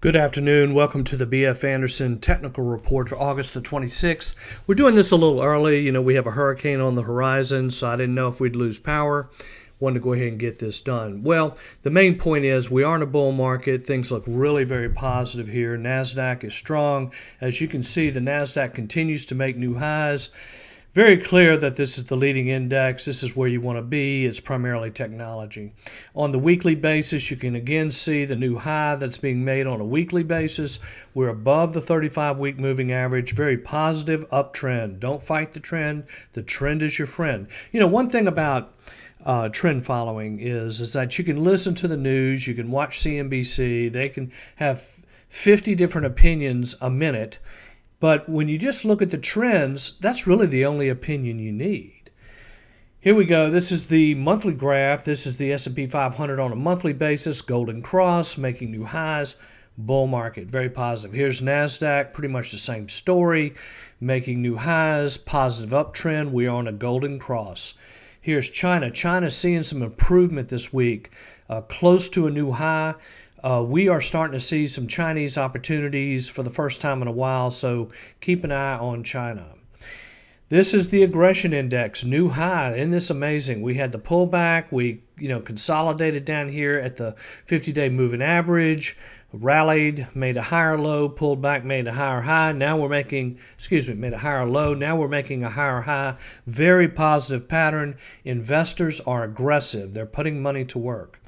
Good afternoon. Welcome to the B.F. Anderson Technical Report for August the 26th. We're doing this a little early. We have a hurricane on the horizon, so I didn't know if we'd lose power. Wanted to go ahead and get this done. Well, the main point is we are in a bull market. Things look really very positive here. NASDAQ is strong. As you can see, the NASDAQ continues to make new highs. Very clear that this is the leading index. This is where you want to be. It's primarily technology. On the weekly basis, you can again see the new high that's being made on a weekly basis. We're above the 35-week moving average. Very positive uptrend. Don't fight the trend. The trend is your friend. One thing about trend following is that you can listen to the news. You can watch CNBC. They can have 50 different opinions a minute. But when you just look at the trends, that's really the only opinion you need. Here we go. This is the monthly graph. This is the S&P 500 on a monthly basis. Golden cross, making new highs. Bull market, very positive. Here's NASDAQ, pretty much the same story. Making new highs, positive uptrend. We are on a golden cross. Here's China. China's seeing some improvement this week, close to a new high. We are starting to see some Chinese opportunities for the first time in a while, so keep an eye on China. This is the aggression index, new high. Isn't this amazing? We had the pullback. We consolidated down here at the 50-day moving average, rallied, made a higher low, pulled back, made a higher high. Now we're making, made a higher low. Now we're making a higher high. Very positive pattern. Investors are aggressive. They're putting money to work.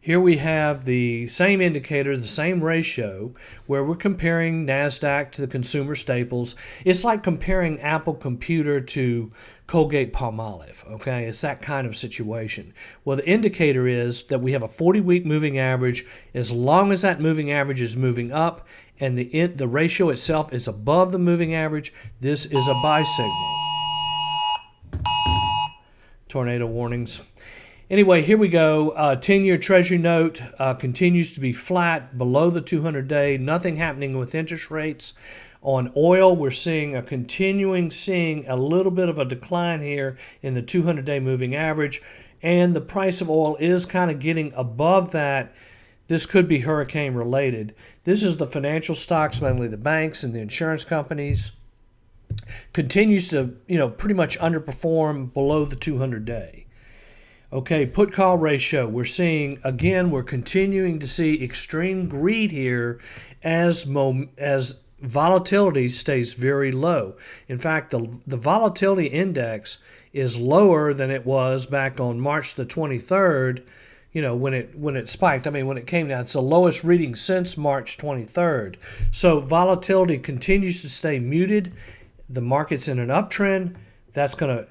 Here we have the same indicator, the same ratio, where we're comparing NASDAQ to the consumer staples. It's like comparing Apple Computer to Colgate-Palmolive, okay? It's that kind of situation. Well, the indicator is that we have a 40-week moving average. As long as that moving average is moving up and the ratio itself is above the moving average, this is a buy signal. Tornado warnings. Anyway, here we go. 10-year Treasury note continues to be flat below the 200-day. Nothing happening with interest rates. On oil, we're seeing a little bit of a decline here in the 200-day moving average. And the price of oil is kind of getting above that. This could be hurricane related. This is the financial stocks, mainly the banks and the insurance companies. Continues to, pretty much underperform below the 200-day. Okay, put-call ratio. We're continuing to see extreme greed here as volatility stays very low. In fact, the volatility index is lower than it was back on March the 23rd, when it spiked. When it came down, it's the lowest reading since March 23rd. So volatility continues to stay muted. The market's in an uptrend. That's going to,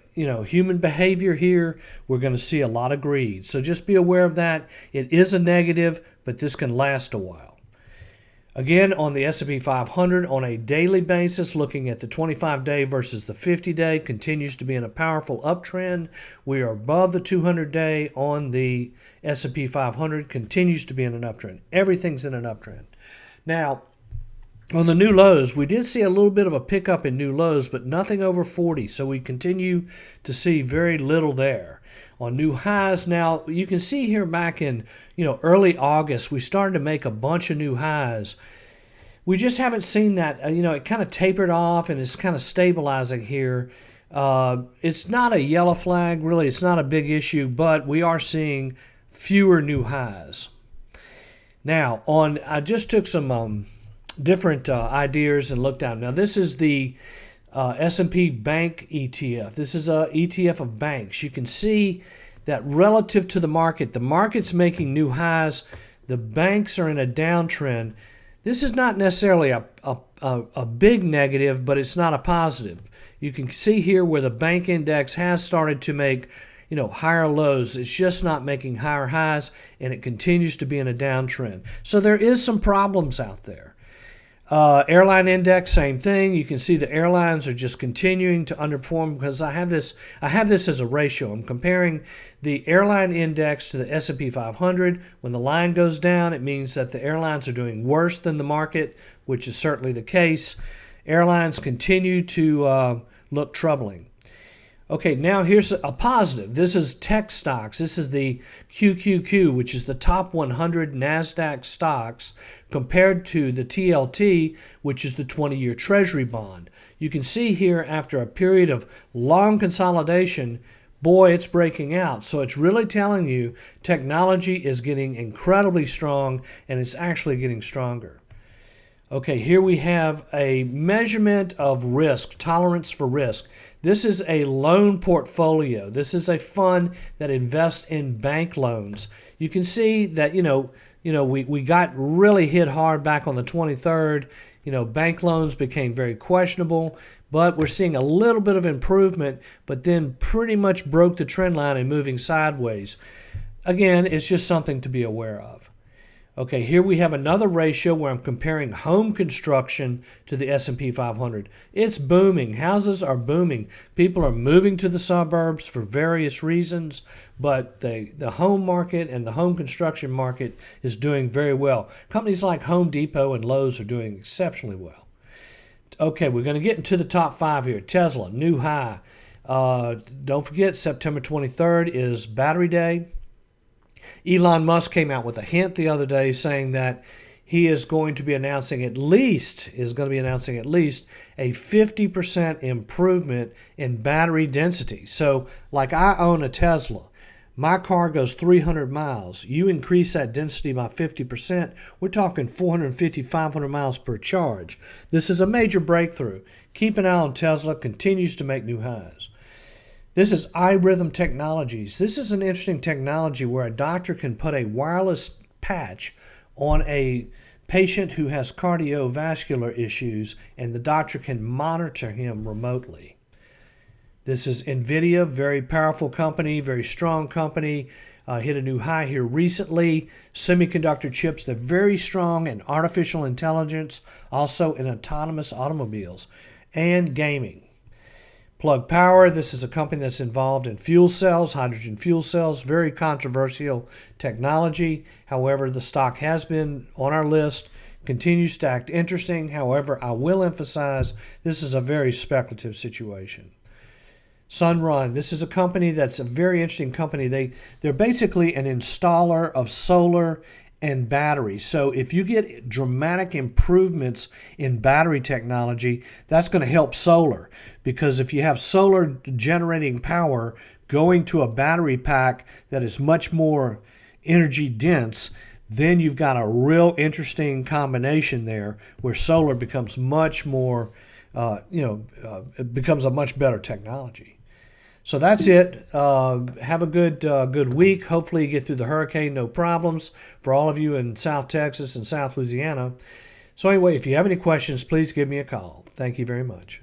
human behavior here, we're going to see a lot of greed. So just be aware of that. It is a negative, but this can last a while. Again, on the S&P 500, on a daily basis, looking at the 25-day versus the 50-day, continues to be in a powerful uptrend. We are above the 200-day on the S&P 500, continues to be in an uptrend. Everything's in an uptrend. Now, on the new lows, we did see a little bit of a pickup in new lows, but nothing over 40, so we continue to see very little there. On new highs now, you can see here back in early August, we started to make a bunch of new highs. We just haven't seen that. It kind of tapered off and it's kind of stabilizing here. It's not a yellow flag, really. It's not a big issue, but we are seeing fewer new highs. Now, I just took some different ideas and looked down. Now, this is the S&P Bank ETF. This is a ETF of banks. You can see that relative to the market's making new highs. The banks are in a downtrend. This is not necessarily a big negative, but it's not a positive. You can see here where the bank index has started to make higher lows. It's just not making higher highs, and it continues to be in a downtrend. So there is some problems out there. Airline index, same thing. You can see the airlines are just continuing to underperform because I have this as a ratio. I'm comparing the airline index to the S&P 500. When the line goes down, it means that the airlines are doing worse than the market, which is certainly the case. Airlines continue to look troubling. Okay, now here's a positive. This is tech stocks. This is the QQQ, which is the top 100 NASDAQ stocks compared to the TLT, which is the 20-year Treasury bond. You can see here after a period of long consolidation, boy, it's breaking out. So it's really telling you technology is getting incredibly strong, and it's actually getting stronger. Okay, here we have a measurement of risk, tolerance for risk. This is a loan portfolio. This is a fund that invests in bank loans. You can see that, we got really hit hard back on the 23rd. Bank loans became very questionable, but we're seeing a little bit of improvement, but then pretty much broke the trend line and moving sideways. Again, it's just something to be aware of. Okay, here we have another ratio where I'm comparing home construction to the S&P 500. It's booming. Houses are booming. People are moving to the suburbs for various reasons, but the home market and the home construction market is doing very well. Companies like Home Depot and Lowe's are doing exceptionally well. Okay, we're going to get into the top 5 here. Tesla, new high. Don't forget, September 23rd is Battery Day. Elon Musk came out with a hint the other day saying that he is going to be announcing at least a 50% improvement in battery density. So, like, I own a Tesla. My car goes 300 miles. You increase that density by 50%, we're talking 450, 500 miles per charge. This is a major breakthrough. Keep an eye on Tesla, continues to make new highs. This is iRhythm Technologies. This is an interesting technology where a doctor can put a wireless patch on a patient who has cardiovascular issues, and the doctor can monitor him remotely. This is NVIDIA, very powerful company, very strong company, hit a new high here recently. Semiconductor chips, they're very strong in artificial intelligence, also in autonomous automobiles, and gaming. Plug Power, this is a company that's involved in fuel cells, hydrogen fuel cells, very controversial technology. However, the stock has been on our list, continues to act interesting. However, I will emphasize this is a very speculative situation. Sunrun, this is a company that's a very interesting company. They're basically an installer of solar and battery. So if you get dramatic improvements in battery technology, that's going to help solar, because if you have solar generating power going to a battery pack that is much more energy dense, then you've got a real interesting combination there where solar becomes much more, it becomes a much better technology. So that's it. Have a good week. Hopefully you get through the hurricane, no problems for all of you in South Texas and South Louisiana. So anyway, if you have any questions, please give me a call. Thank you very much.